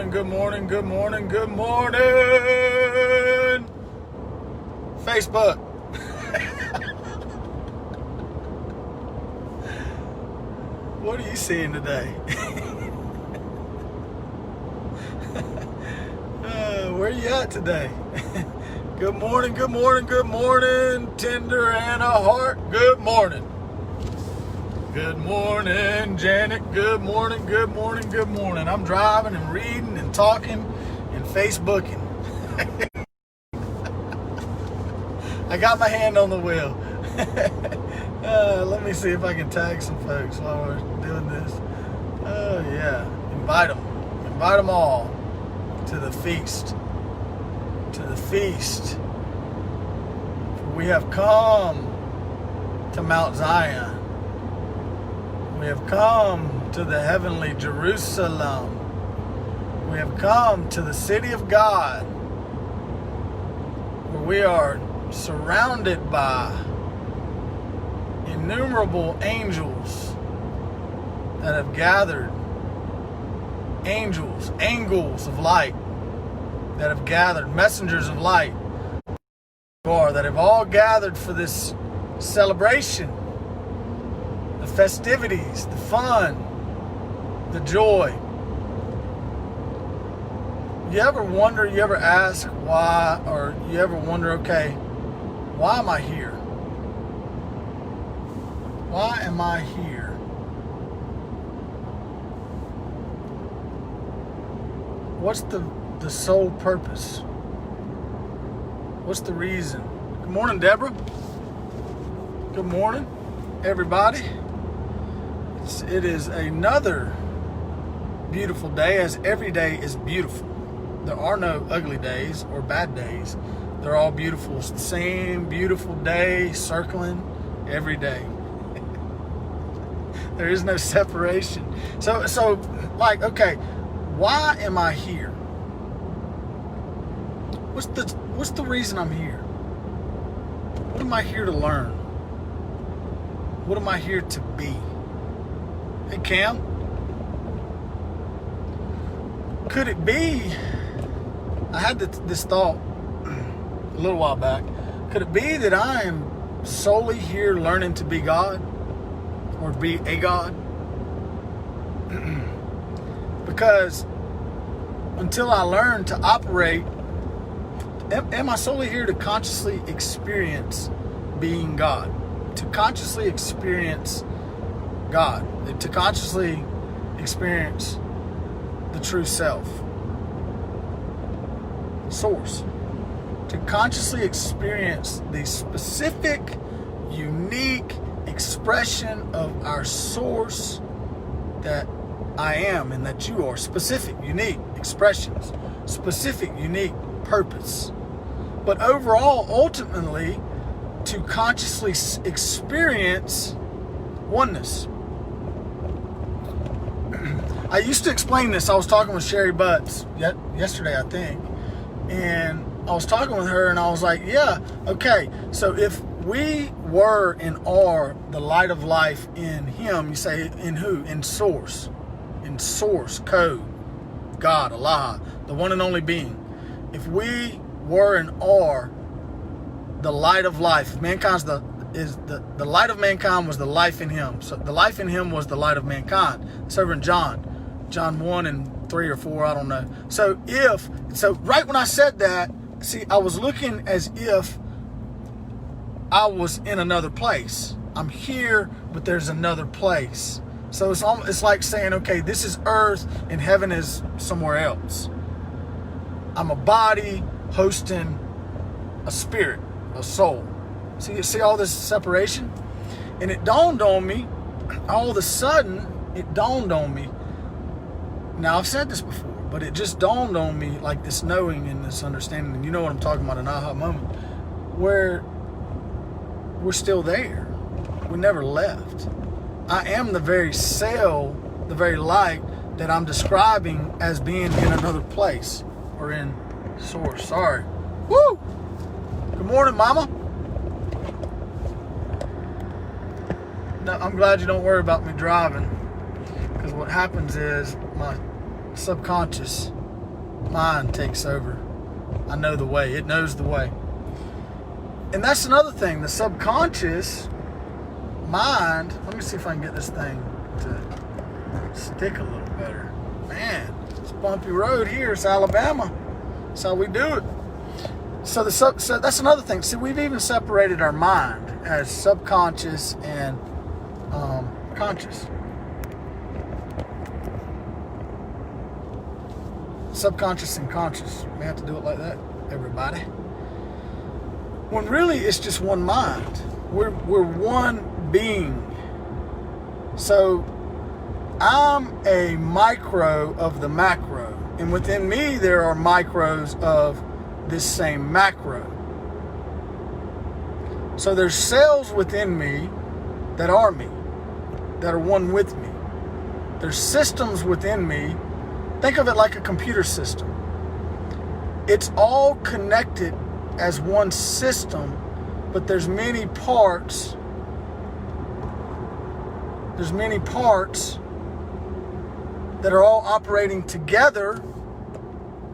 morning, good morning, good morning, good morning. Facebook. What are you seeing today? Where you at today? Good morning, good morning, good morning. Tender and a heart, good morning. Good morning, Janet. Good morning, good morning, good morning. I'm driving and reading and talking and Facebooking. I got my hand on the wheel. Let me see if I can tag some folks while we're doing this. Oh, yeah. Invite them. Invite them all to the feast. To the feast. For we have come to Mount Zion. We have come to the heavenly Jerusalem. We have come to the city of God, where we are surrounded by innumerable angels that have gathered, angels of light that have gathered, messengers of light that have all gathered for this celebration. The festivities, the fun, the joy. You ever wonder, you ever ask why, or you ever wonder, okay, why am I here? Why am I here? What's the sole purpose? What's the reason? Good morning, Deborah. Good morning, everybody. It is another beautiful day, as every day is beautiful. There are no ugly days or bad days. They're all beautiful. It's the same beautiful day circling every day. There is no separation. So like, okay, why am I here? What's the reason I'm here? What am I here to learn? What am I here to be? Hey, Cam. Could it be, I had this thought a little while back, could it be that I am solely here learning to be God? Or be a God? Because until I learn to operate, am I solely here to consciously experience being God? To consciously experience God, to consciously experience the true self, source, to consciously experience the specific, unique expression of our source that I am and that you are. Specific, unique expressions, specific, unique purpose. But overall, ultimately, to consciously experience oneness. I used to explain this. I was talking with Sherry Butts yesterday, I think. And I was talking with her and I was like, yeah, okay. So if we were and are the light of life in Him, you say in who? In source. In source, code, God, Allah, the one and only being. If we were and are the light of life, mankind's the light of mankind was the life in Him. So the life in Him was the light of mankind. It's over in John 1 and 3 or 4, I don't know. So right when I said that, see, I was looking as if I was in another place. I'm here, but there's another place. So it's like saying, okay, this is earth and heaven is somewhere else. I'm a body hosting a spirit, a soul. See all this separation? And it dawned on me, all of a sudden, it dawned on me. Now, I've said this before, but it just dawned on me, like this knowing and this understanding, and you know what I'm talking about, an aha moment, where we're still there. We never left. I am the very cell, the very light that I'm describing as being in another place or in source. Sorry. Woo! Good morning, Mama. No, I'm glad you don't worry about me driving, because what happens is my subconscious mind takes over. I know the way. It knows the way. And that's another thing. The subconscious mind, let me see if I can get this thing to stick a little better. Man, it's a bumpy road here. It's Alabama. That's how we do it. So that's another thing. See, we've even separated our mind as subconscious and conscious. Subconscious and conscious. We have to do it like that, everybody. When really it's just one mind. We're one being. So I'm a micro of the macro. And within me there are micros of this same macro. So there's cells within me that are me, that are one with me. There's systems within me. Think of it like a computer system. It's all connected as one system, but there's many parts. There's many parts that are all operating together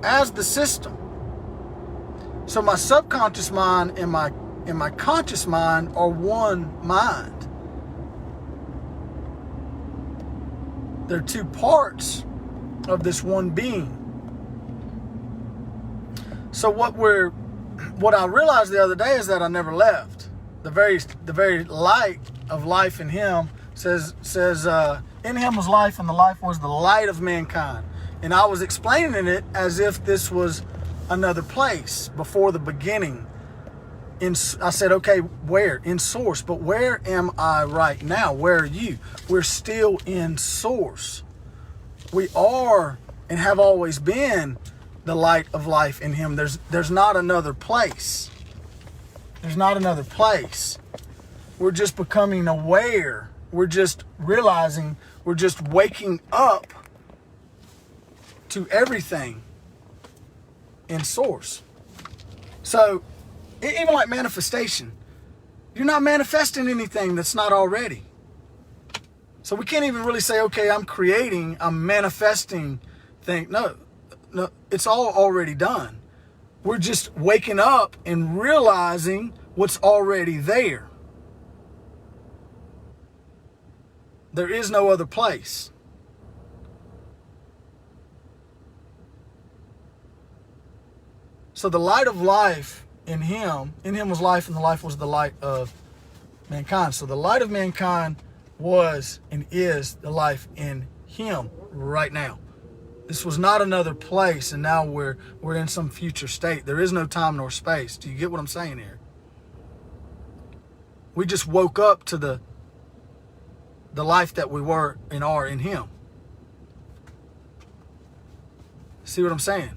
as the system. So my subconscious mind and my conscious mind are one mind. They're two parts of this one being. So what I realized the other day is that I never left. The very light of life in him says in him was life, and the life was the light of mankind. And I was explaining it as if this was another place before the beginning. I said, okay, where? In source. But where am I right now? Where are you? We're still in source. We are and have always been the light of life in him. There's not another place. There's not another place. We're just becoming aware. We're just realizing, we're just waking up to everything in source. So even like manifestation, you're not manifesting anything that's not already. So we can't even really say, okay, I'm manifesting things. No, it's all already done. We're just waking up and realizing what's already there. There is no other place. So the light of life in him was life, and the life was the light of mankind. So the light of mankind was and is the life in him right now. This was not another place, and now we're in some future state. There is no time nor space. Do you get what I'm saying here? We just woke up to the life that we were and are in him. See what I'm saying?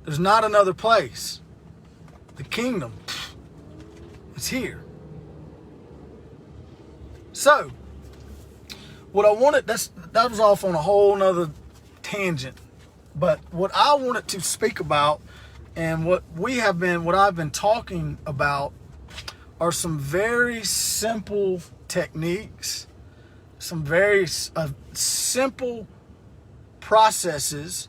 There's not another place. The kingdom, it's here. So, what I wanted, that was off on a whole nother tangent. But what I wanted to speak about, and what I've been talking about, are some very simple techniques, some very simple processes,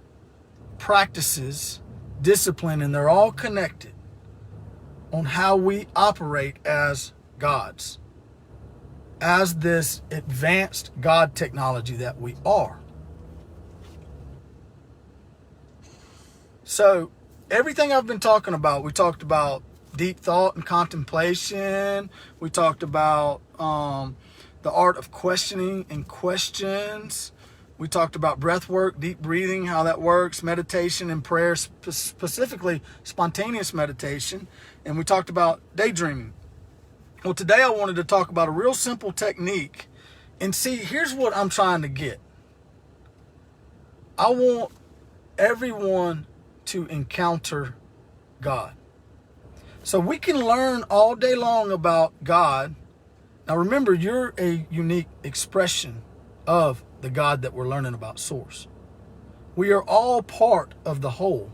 practices, discipline, and they're all connected on how we operate as gods, as this advanced God technology that we are. So everything I've been talking about, we talked about deep thought and contemplation. We talked about the art of questioning and questions. We talked about breath work, deep breathing, how that works, meditation and prayer, specifically spontaneous meditation. And we talked about daydreaming. Well, today I wanted to talk about a real simple technique. And see, here's what I'm trying to get. I want everyone to encounter God. So we can learn all day long about God. Now remember, you're a unique expression of the God that we're learning about, Source. We are all part of the whole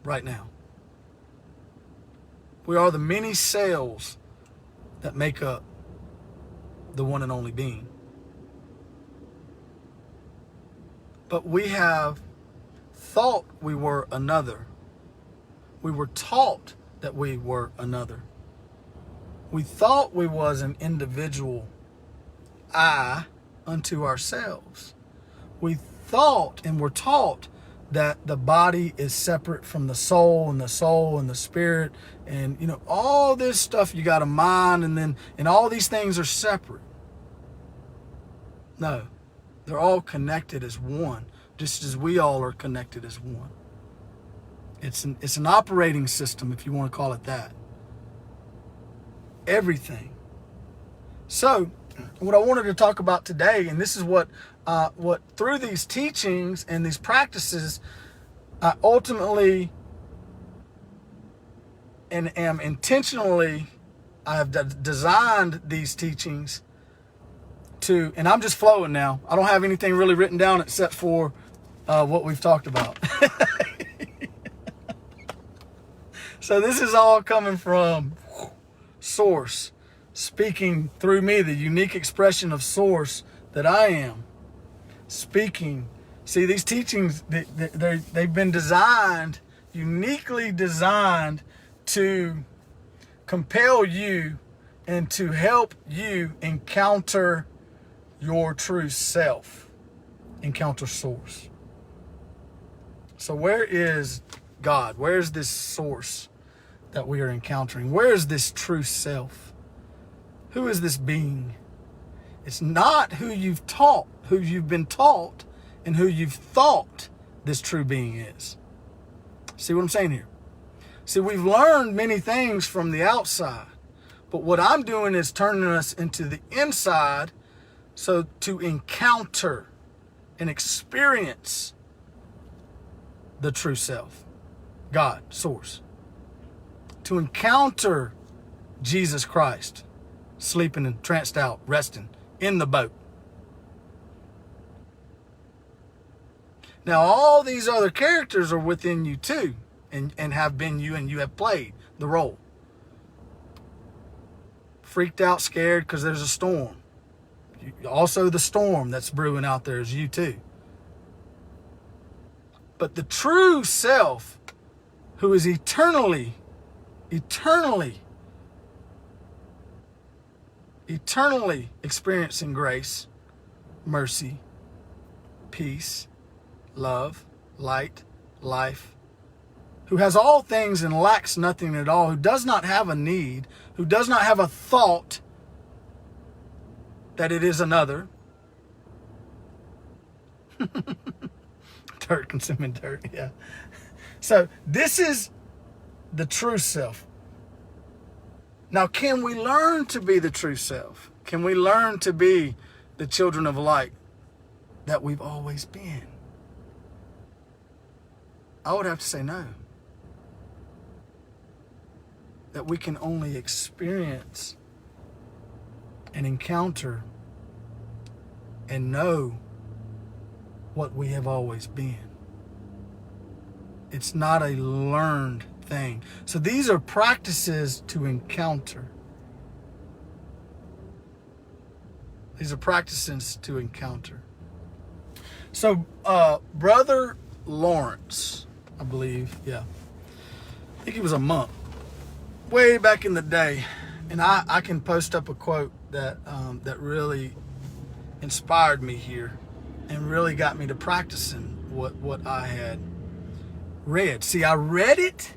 right now. We are the many cells that make up the one and only being. But we have thought we were another. We were taught that we were another. We thought we was an individual I unto ourselves. We thought and were taught that the body is separate from the soul and the spirit, and all this stuff. You got a mind, and all these things are separate. No, they're all connected as one, just as we all are connected as one. It's an operating system, if you want to call it that. Everything. So, what I wanted to talk about today, and this is what through these teachings and these practices, I ultimately and am intentionally, I have designed these teachings to, and I'm just flowing now. I don't have anything really written down except for what we've talked about. So this is all coming from Source, speaking through me, the unique expression of Source that I am. Speaking. See, these teachings, they've been designed, uniquely designed to compel you and to help you encounter your true self, encounter Source. So where is God? Where is this Source that we are encountering? Where is this true self? Who is this being? It's not who you've been taught, and who you've thought this true being is. See what I'm saying here? See, we've learned many things from the outside, but what I'm doing is turning us into the inside, so to encounter and experience the true self, God, Source. To encounter Jesus Christ, sleeping and tranced out, resting in the boat. Now, all these other characters are within you too, and have been you, and you have played the role. Freaked out, scared because there's a storm. Also, the storm that's brewing out there is you too. But the true self, who is eternally experiencing grace, mercy, peace, love, light, life, who has all things and lacks nothing at all, who does not have a need, who does not have a thought that it is another. Dirt consuming dirt, yeah. So this is the true self. Now, can we learn to be the true self? Can we learn to be the children of light that we've always been? I would have to say no. That we can only experience and encounter and know what we have always been. It's not a learned thing. So these are practices to encounter. These are practices to encounter. So, Brother Lawrence, I believe, yeah. I think he was a monk way back in the day. And I can post up a quote that really inspired me here and really got me to practicing what I had read. See, I read it,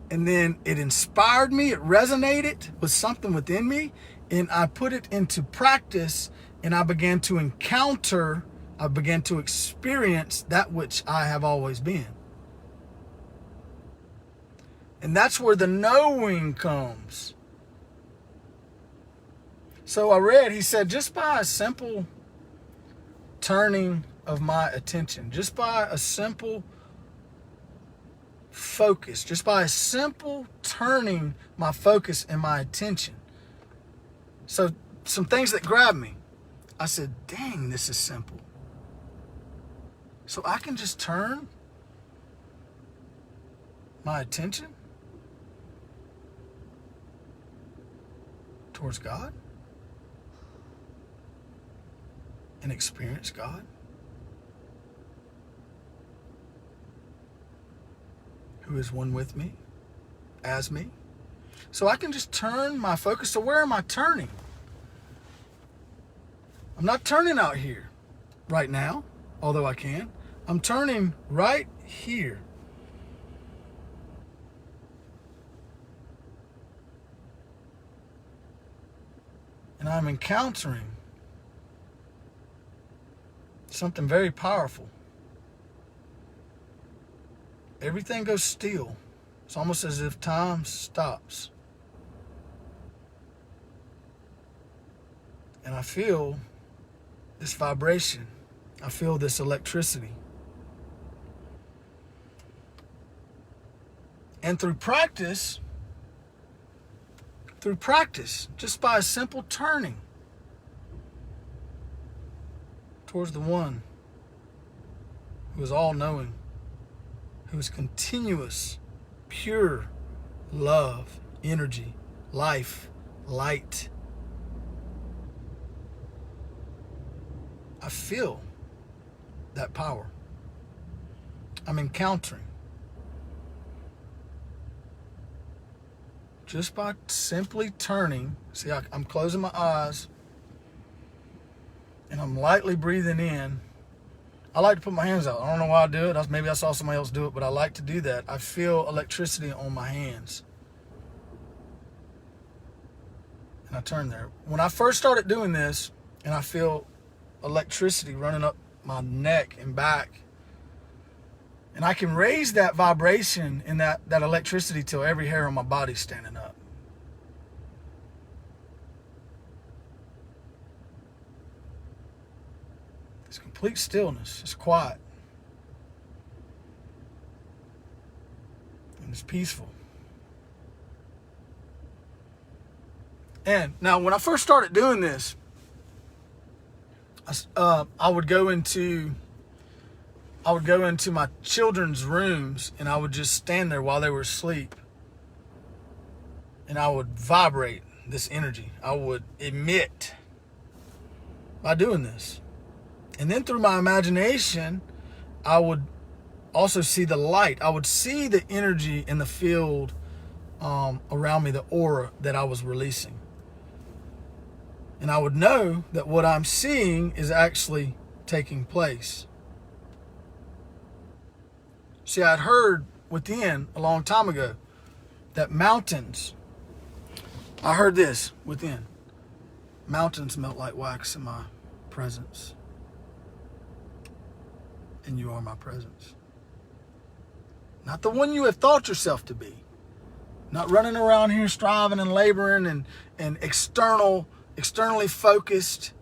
and then it inspired me, it resonated with something within me, and I put it into practice, and I began to encounter, I began to experience that which I have always been. And that's where the knowing comes. So I read, he said, just by a simple turning of my attention, just by a simple focus, just by a simple turning my focus and my attention. So some things that grabbed me. I said, dang, this is simple. So I can just turn my attention towards God and experience God. who is one with me, as me. So I can just turn my focus. So where am I turning? I'm not turning out here right now, although I can. I'm turning right here. And I'm encountering something very powerful. Everything goes still. It's almost as if time stops. And I feel this vibration. I feel this electricity. And through practice, just by a simple turning towards the one who is all-knowing, who is continuous, pure love, energy, life, light, I feel that power. I'm encountering. Just by simply turning, see, I'm closing my eyes and I'm lightly breathing in. I like to put my hands out. I don't know why I do it. Maybe I saw somebody else do it, but I like to do that. I feel electricity on my hands. And I turn there. When I first started doing this, and I feel electricity running up my neck and back, and I can raise that vibration and that electricity till every hair on my body's standing up. It's complete stillness. It's quiet. And it's peaceful. And now when I first started doing this, I would go into my children's rooms and I would just stand there while they were asleep. And I would vibrate this energy. I would emit by doing this. And then through my imagination, I would also see the light. I would see the energy in the field around me, the aura that I was releasing. And I would know that what I'm seeing is actually taking place. See, I'd heard within a long time ago that mountains, I heard this within, mountains melt like wax in my presence. And you are my presence. Not the one you have thought yourself to be. Not running around here striving and laboring and externally focused.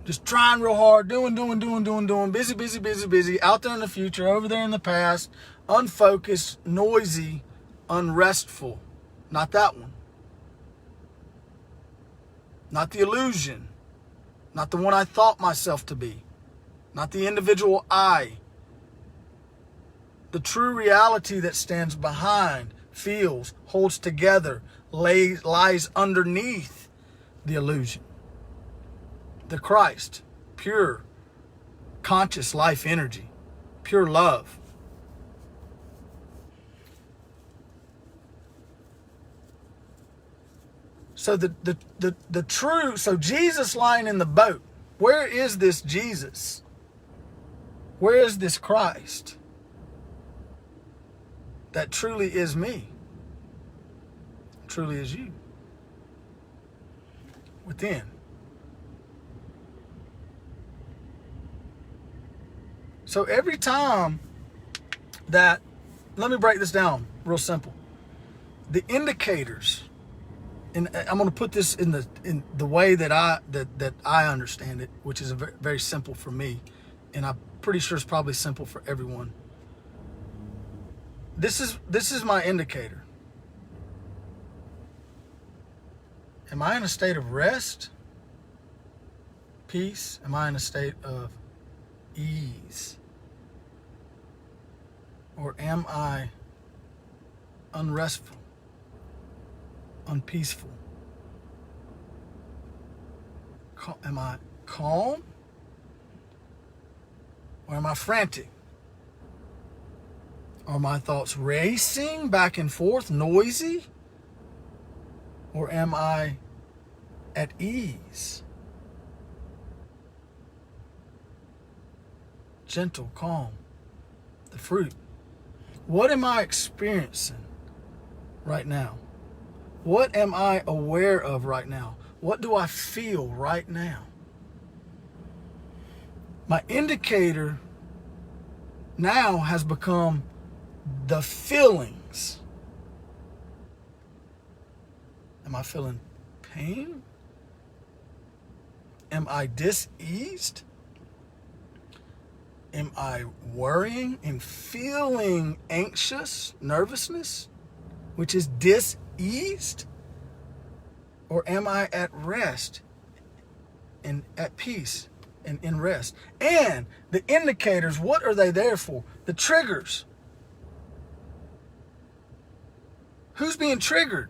Just trying real hard, doing, busy, out there in the future, over there in the past, unfocused, noisy, unrestful. Not that one. Not the illusion. Not the one I thought myself to be. Not the individual I. The true reality that stands behind, feels, holds together, lies underneath the illusion. The Christ, pure, conscious life energy, pure love. So the true, so Jesus lying in the boat, where is this Jesus? Where is this Christ that truly is me, truly is you, within? So every time that, let me break this down real simple. The indicators, and I'm going to put this in the way that I understand it, which is very, very simple for me, and I'm pretty sure it's probably simple for everyone. This is my indicator. Am I in a state of rest, peace? Am I in a state of ease? Or am I unrestful, unpeaceful? Am I calm? Or am I frantic? Are my thoughts racing back and forth, noisy? Or am I at ease? Gentle, calm, the fruit. What am I experiencing right now? What am I aware of right now? What do I feel right now? My indicator now has become the feelings. Am I feeling pain? Am I diseased? Am I worrying and feeling anxious, nervousness, which is diseased? Or am I at rest and at peace and in rest? And the indicators, what are they there for? The triggers. Who's being triggered?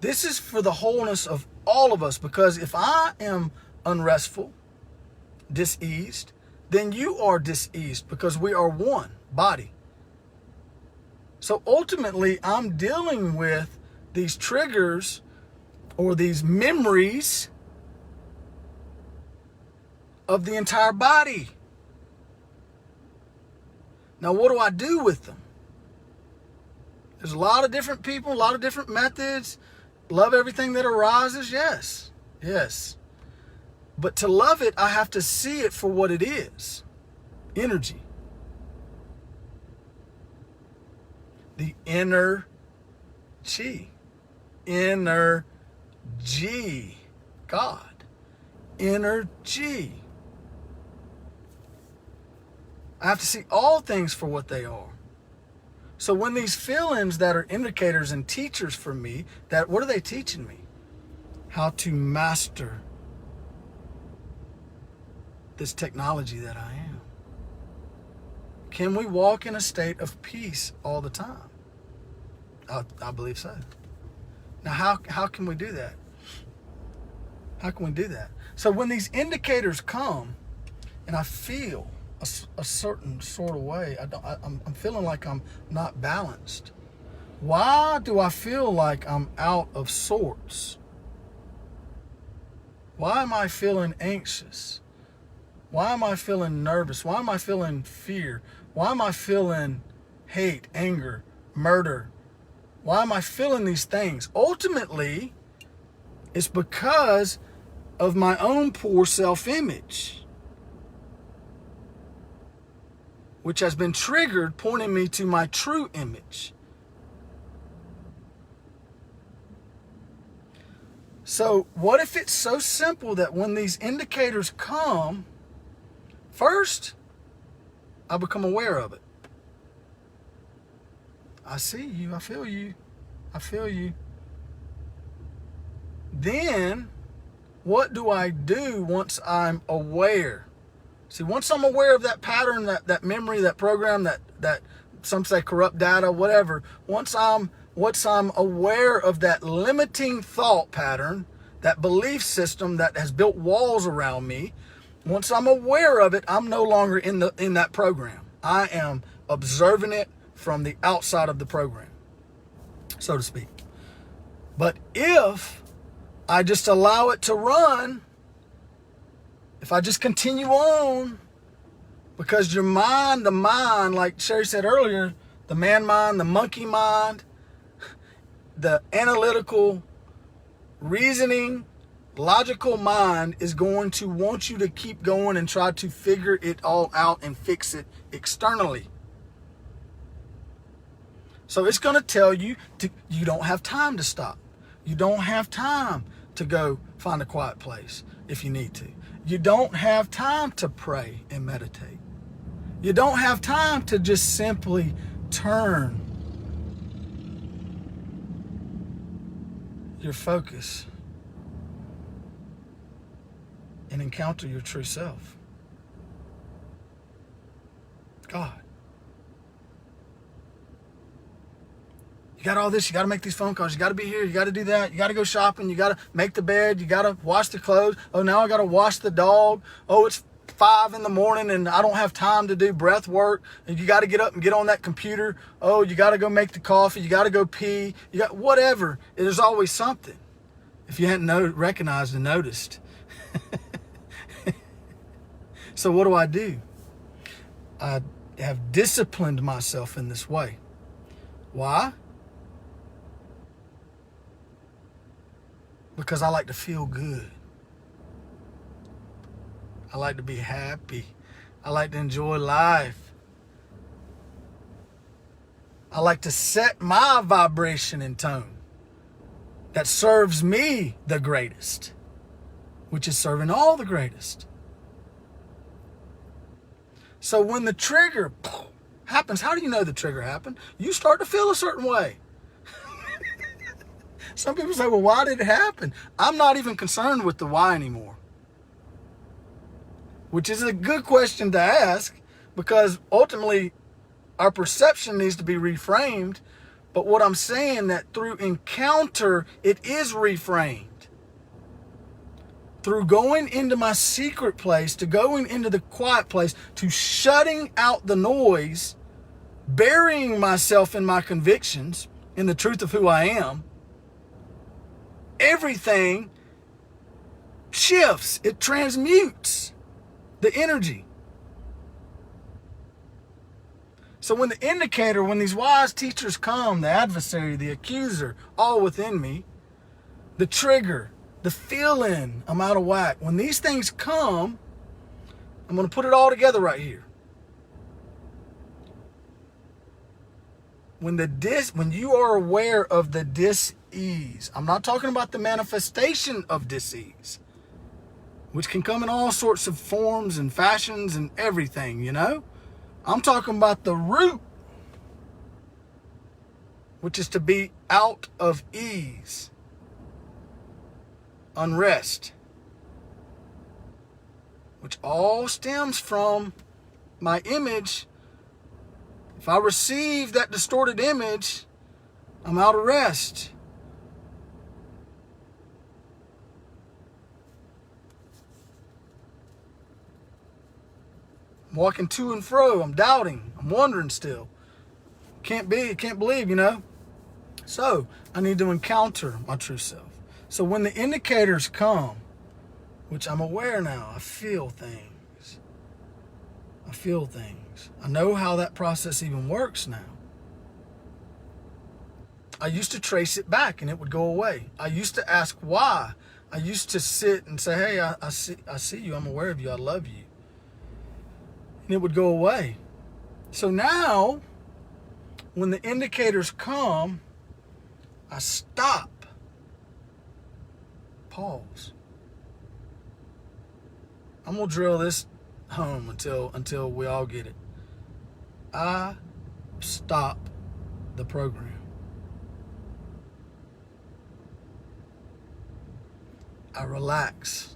This is for the wholeness of all of us, because if I am unrestful, diseased, then you are diseased, because we are one body. So ultimately, I'm dealing with these triggers or these memories of the entire body. Now, what do I do with them? There's a lot of different people, a lot of different methods. Love everything that arises, yes. But to love it, I have to see it for what it is. Energy. The inner chi. Inner G. God. Inner G. I have to see all things for what they are. So when these feelings that are indicators and teachers for me, that what are they teaching me? How to master this technology that I am. Can we walk in a state of peace all the time? I believe so. Now, how can we do that? How can we do that? So when these indicators come and I feel a certain sort of way, I'm feeling like I'm not balanced. Why do I feel like I'm out of sorts? Why am I feeling anxious? Why am I feeling nervous? Why am I feeling fear? Why am I feeling hate, anger, murder? Why am I feeling these things? Ultimately, it's because of my own poor self-image, which has been triggered, pointing me to my true image. So what if it's so simple that when these indicators come, first, I become aware of it. I see you, I feel you, I feel you. Then, what do I do once I'm aware? See, once I'm aware of that pattern, that memory, that program, that some say corrupt data, whatever, once I'm aware of that limiting thought pattern, that belief system that has built walls around me, once I'm aware of it, I'm no longer in that program. I am observing it from the outside of the program, so to speak. But if I just allow it to run, if I just continue on, because your mind, the mind, like Sherry said earlier, the man mind, the monkey mind, the analytical, reasoning, logical mind is going to want you to keep going and try to figure it all out and fix it externally. So it's going to tell you you don't have time to stop. You don't have time to go find a quiet place if you need to. You don't have time to pray and meditate. You don't have time to just simply turn your focus and encounter your true self. God. You got all this, you got to make these phone calls, you got to be here, you got to do that, you got to go shopping, you got to make the bed, you got to wash the clothes. Oh, now I got to wash the dog. Oh, it's 5 in the morning and I don't have time to do breath work, and you got to get up and get on that computer. Oh, you got to go make the coffee. You got to go pee. You got whatever. There's always something. If you hadn't recognized and noticed. So what do? I have disciplined myself in this way. Why? Because I like to feel good. I like to be happy. I like to enjoy life. I like to set my vibration and tone that serves me the greatest, which is serving all the greatest. So when the trigger happens, how do you know the trigger happened? You start to feel a certain way. Some people say, well, why did it happen? I'm not even concerned with the why anymore. Which is a good question to ask, because ultimately our perception needs to be reframed. But what I'm saying, that through encounter, it is reframed. Through going into my secret place, to going into the quiet place, to shutting out the noise, burying myself in my convictions, in the truth of who I am, everything shifts. It transmutes the energy. So when the indicator, when these wise teachers come, the adversary, the accuser, all within me, the trigger, the feeling I'm out of whack, when these things come, I'm going to put it all together right here. When you are aware of the dis-ease, I'm not talking about the manifestation of dis-ease, which can come in all sorts of forms and fashions and everything, you know? I'm talking about the root, which is to be out of ease, unrest, which all stems from my image. If I receive that distorted image, I'm out of rest. I'm walking to and fro. I'm doubting. I'm wondering still. Can't believe, you know. So I need to encounter my true self. So when the indicators come, which I'm aware now, I feel things. I know how that process even works now. I used to trace it back and it would go away. I used to ask why. I used to sit and say, hey, I see you. I'm aware of you. I love you. And it would go away. So now, when the indicators come, I stop. Pause. I'm going to drill this home until we all get it. I stop the program. I relax.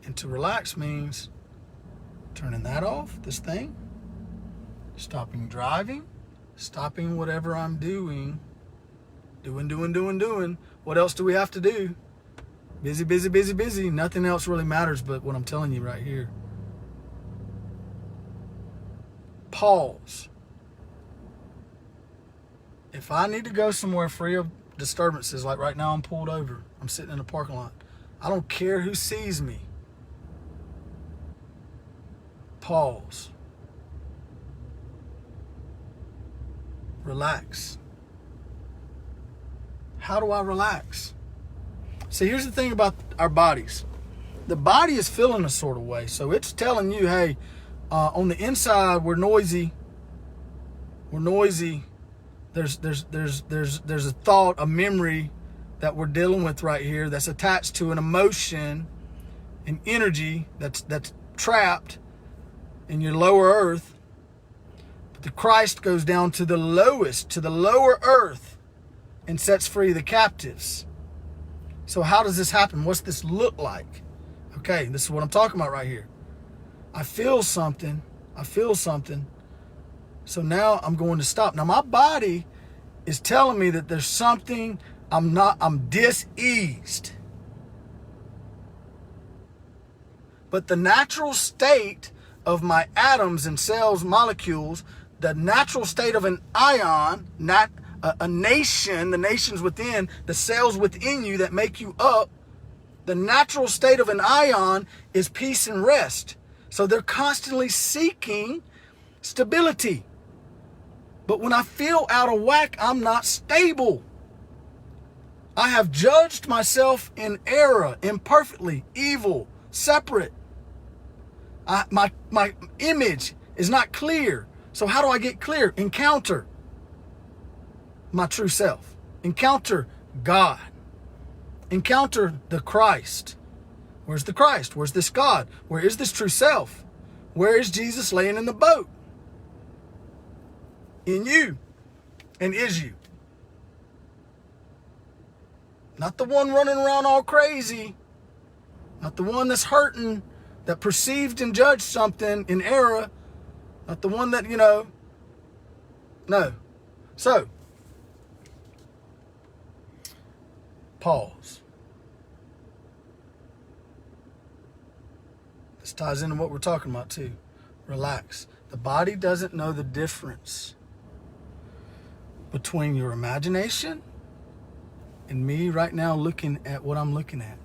And to relax means turning that off, this thing, stopping driving, stopping whatever I'm doing. What else do we have to do? Busy. Nothing else really matters but what I'm telling you right here. Pause. If I need to go somewhere free of disturbances, like right now I'm pulled over, I'm sitting in a parking lot, I don't care who sees me. Pause. Relax. How do I relax? See, here's the thing about our bodies. The body is feeling a sort of way. So it's telling you, hey, on the inside, we're noisy. There's a thought, a memory that we're dealing with right here that's attached to an emotion, an energy that's trapped in your lower earth. But the Christ goes down to the lowest, to the lower earth, and sets free the captives. So how does this happen? What's this look like? Okay, this is what I'm talking about right here. I feel something. So now I'm going to stop. Now my body is telling me that there's something I'm dis-eased. But the natural state of my atoms and cells, molecules, the natural state of an ion, not a nation, the nations within, the cells within you that make you up, the natural state of an ion is peace and rest. So they're constantly seeking stability. But when I feel out of whack, I'm not stable. I have judged myself in error, imperfectly, evil, separate. My image is not clear. So how do I get clear? Encounter my true self. Encounter God. Encounter the Christ. Where's the Christ? Where's this God? Where is this true self? Where is Jesus laying in the boat? In you. And is you. Not the one running around all crazy. Not the one that's hurting, that perceived and judged something in error. Not the one that, no. So, pause. This ties into what we're talking about too. Relax. The body doesn't know the difference between your imagination and me right now looking at what I'm looking at.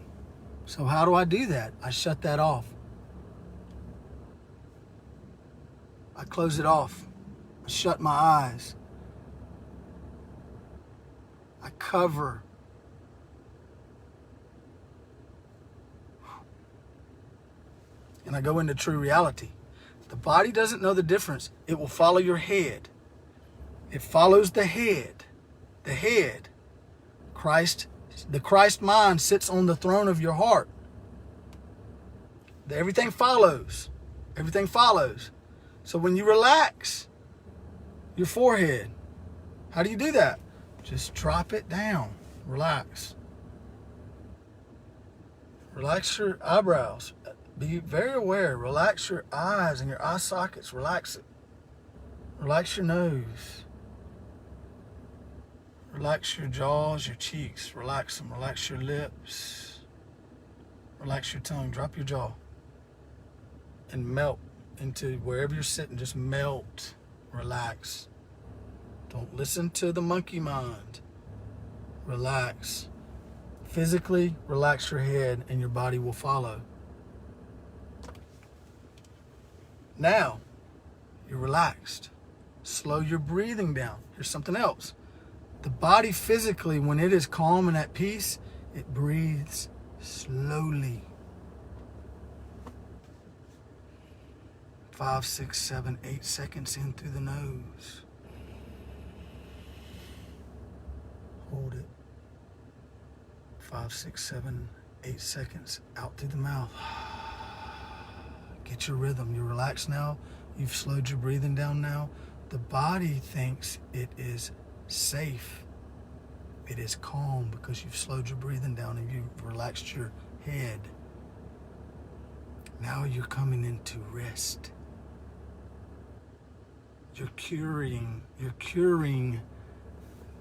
So how do I do that? I shut that off. I close it off. I shut my eyes. I cover. And I go into true reality. The body doesn't know the difference. It will follow your head. It follows the head. The head. Christ, the Christ mind sits on the throne of your heart. Everything follows. Everything follows. So when you relax your forehead, how do you do that? Just drop it down. Relax. Relax your eyebrows. Be very aware. Relax your eyes and your eye sockets. Relax it. Relax your nose. Relax your jaws, your cheeks. Relax them. Relax your lips. Relax your tongue. Drop your jaw. And melt into wherever you're sitting. Just melt. Relax. Don't listen to the monkey mind. Relax. Physically, relax your head and your body will follow. Now, you're relaxed. Slow your breathing down. Here's something else. The body physically, when it is calm and at peace, it breathes slowly. 5, 6, 7, 8 seconds in through the nose. Hold it. 5, 6, 7, 8 seconds out through the mouth. Get your rhythm. You're relaxed now. You've slowed your breathing down now. The body thinks it is safe. It is calm because you've slowed your breathing down and you've relaxed your head. Now you're coming into rest. You're curing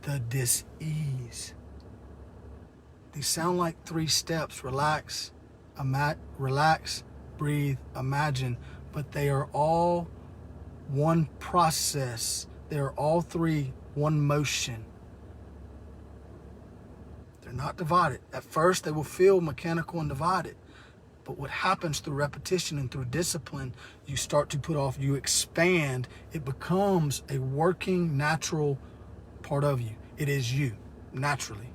the dis-ease. They sound like 3 steps. Relax, relax, breathe, imagine, but they are all one process. They are all 3 one motion. They're not divided. At first, they will feel mechanical and divided. But what happens through repetition and through discipline, you start to put off, you expand. It becomes a working, natural part of you. It is you, naturally.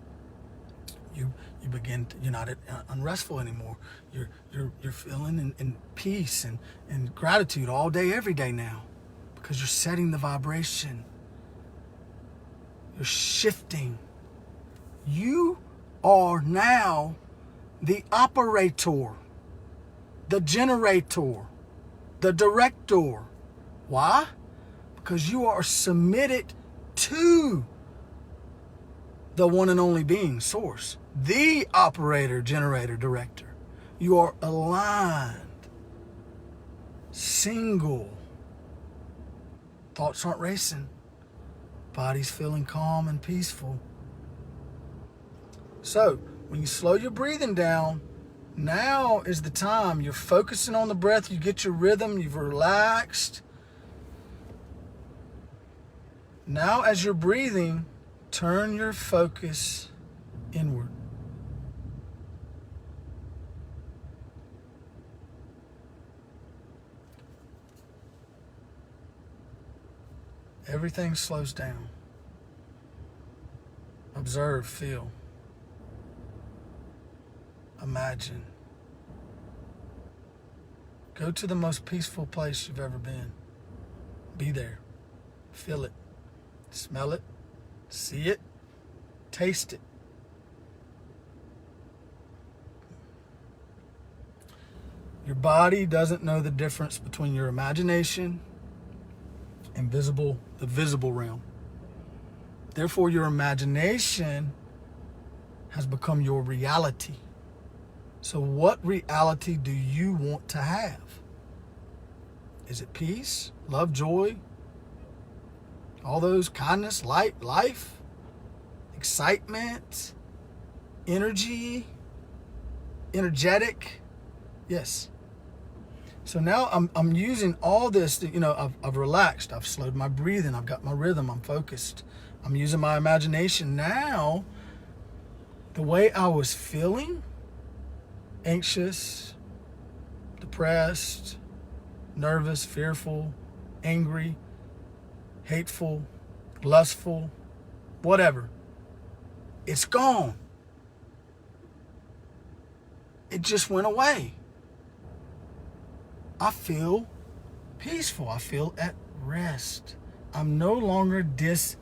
You begin to, you're not unrestful anymore. You're feeling in peace and gratitude all day, every day now, because you're setting the vibration. You're shifting. You are now the operator, the generator, the director. Why? Because you are submitted to the one and only being, source, the operator, generator, director. You are aligned, single. Thoughts aren't racing. Body's feeling calm and peaceful. So, when you slow your breathing down, Now is the time. You're focusing on the breath. You get your rhythm. You've relaxed. Now as you're breathing, turn your focus inward. Everything slows down. Observe, feel, imagine. Go to the most peaceful place you've ever been. Be there. Feel it. Smell it. See it. Taste it. Your body doesn't know the difference between your imagination and the visible realm. Therefore, your imagination has become your reality. So what reality do you want to have? Is it peace, love, joy, all those, kindness, light, life, excitement, energy, energetic? Yes. So now I'm using all this to, I've relaxed, I've slowed my breathing, I've got my rhythm, I'm focused. I'm using my imagination. Now, the way I was feeling, anxious, depressed, nervous, fearful, angry, hateful, lustful, whatever, it's gone. It just went away. I feel peaceful. I feel at rest. I'm no longer diseased.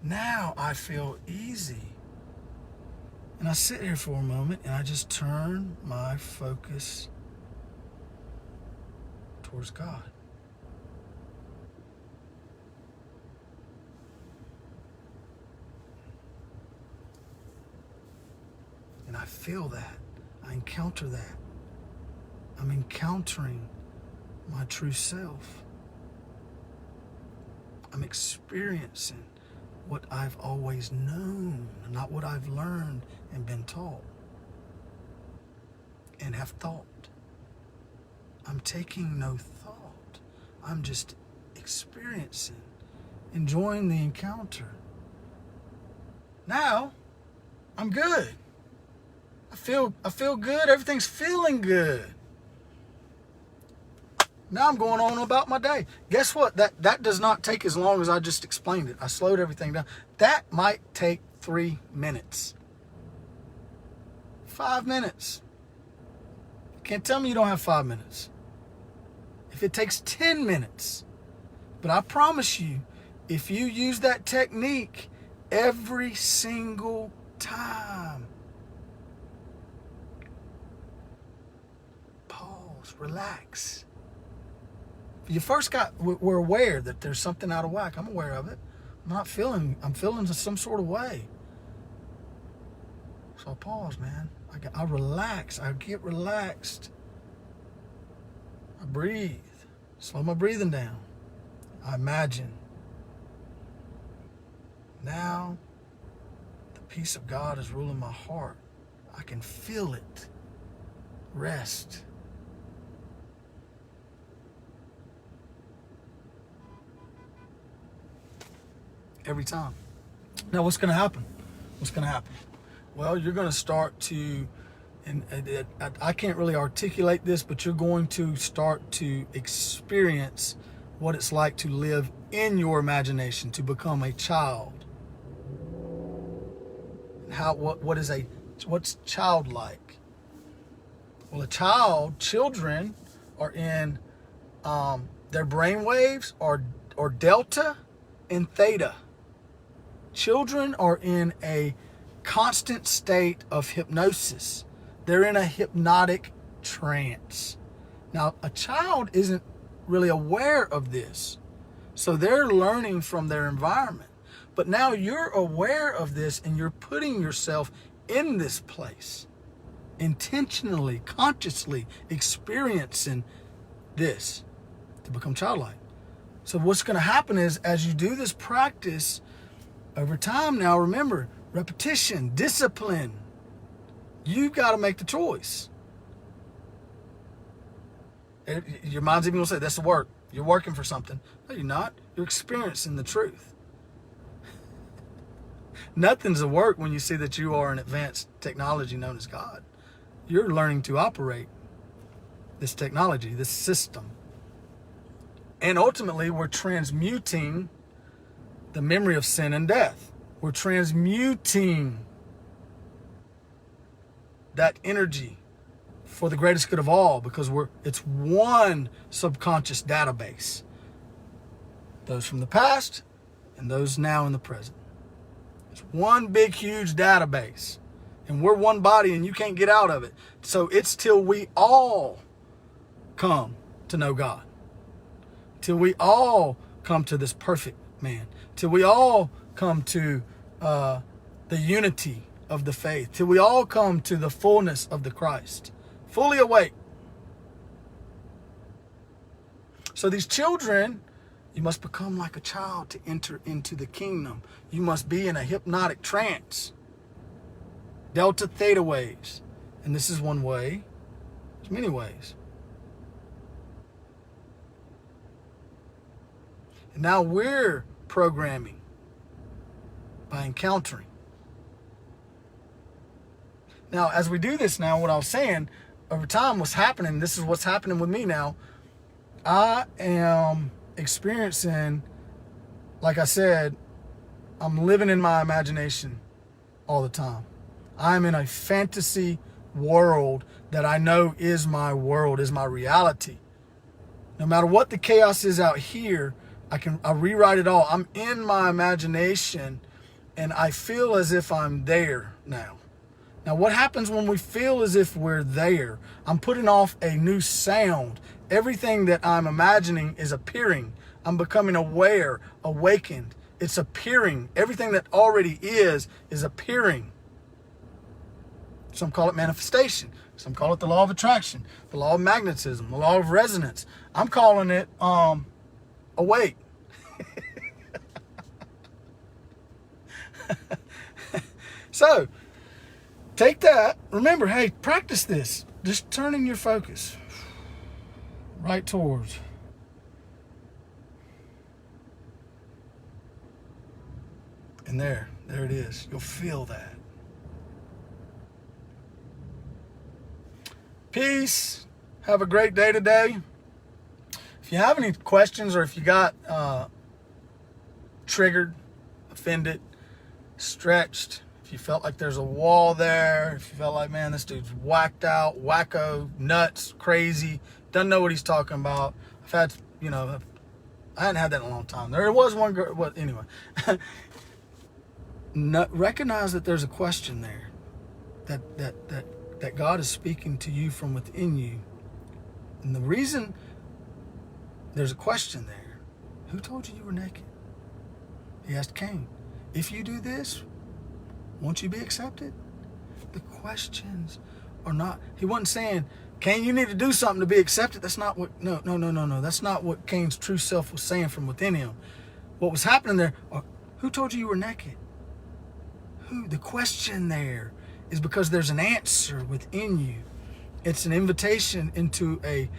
Now I feel easy. And I sit here for a moment and I just turn my focus towards God. And I feel that. I encounter that. I'm encountering my true self. I'm experiencing what I've always known, not what I've learned and been taught and have thought. I'm taking no thought. I'm just experiencing, enjoying the encounter. Now, I'm good. I feel good. Everything's feeling good. Now I'm going on about my day. Guess what? That does not take as long as I just explained it. I slowed everything down. That might take 3 minutes. 5 minutes. You can't tell me you don't have 5 minutes. If it takes 10 minutes. But I promise you, if you use that technique every single time, pause, relax. You first we're aware that there's something out of whack. I'm aware of it. I'm feeling some sort of way. So I pause, man. I relax. I get relaxed. I breathe. Slow my breathing down. I imagine. Now, the peace of God is ruling my heart. I can feel it. Rest. Every time. Now, what's going to happen? What's going to happen? Well, you're going to start to, and I can't really articulate this, but you're going to start to experience what it's like to live in your imagination, to become a child. What's childlike? Well, children are in their brain waves are delta and theta. Children are in a constant state of hypnosis. They're in a hypnotic trance. Now, a child isn't really aware of this. So they're learning from their environment. But now you're aware of this and you're putting yourself in this place. Intentionally, consciously experiencing this to become childlike. So what's going to happen is, as you do this practice over time, now remember, repetition, discipline. You've got to make the choice. Your mind's even going to say, that's the work. You're working for something. No, you're not. You're experiencing the truth. Nothing's a work when you see that you are an advanced technology known as God. You're learning to operate this technology, this system. And ultimately, we're transmuting the memory of sin and death. We're transmuting that energy for the greatest good of all, because it's one subconscious database. Those from the past and those now in the present. It's one big, huge database. And we're one body and you can't get out of it. So it's till we all come to know God. Till we all come to this perfect man. Till we all come to the unity of the faith. Till we all come to the fullness of the Christ. Fully awake. So these children, you must become like a child to enter into the kingdom. You must be in a hypnotic trance. Delta theta waves. And this is one way. There's many ways. And now we're programming by encountering. Now, as we do this now, what I was saying, over time, what's happening, this is what's happening with me now. I am experiencing, like I said, I'm living in my imagination all the time. I'm in a fantasy world that I know is my world, is my reality. No matter what the chaos is out here, I rewrite it all. I'm in my imagination and I feel as if I'm there now. Now, what happens when we feel as if we're there? I'm putting off a new sound. Everything that I'm imagining is appearing. I'm becoming aware, awakened. It's appearing. Everything that already is appearing. Some call it manifestation. Some call it the law of attraction, the law of magnetism, the law of resonance. I'm calling it awake. So, take that. Remember, hey, practice this. Just turning your focus right towards. And there it is. You'll feel that. Peace. Have a great day today. If you have any questions or if you got triggered, offended, stretched, if you felt like there's a wall there, if you felt like, man, this dude's whacked out, wacko, nuts, crazy, doesn't know what he's talking about. I've had, I hadn't had that in a long time. There was one girl, well, anyway. Recognize that there's a question there, that God is speaking to you from within you. And the reason there's a question there, who told you you were naked? He asked Cain, if you do this, won't you be accepted? The questions are not, he wasn't saying, Cain, you need to do something to be accepted. That's not what, no. That's not what Cain's true self was saying from within him. What was happening there, who told you you were naked? Who? The question there is because there's an answer within you. It's an invitation into a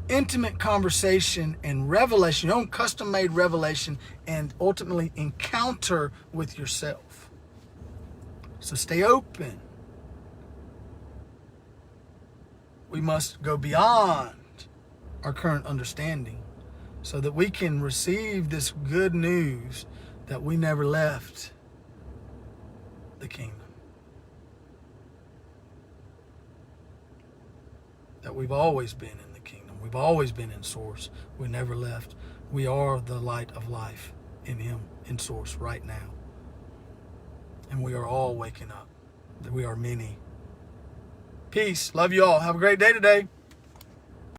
intimate conversation and revelation, your own custom-made revelation, and ultimately encounter with yourself. So stay open. We must go beyond our current understanding so that we can receive this good news that we never left the kingdom. That we've always been in the kingdom. We've always been in source. We never left. We are the light of life in him, in source right now. And we are all waking up. That we are many. Peace. Love you all. Have a great day today.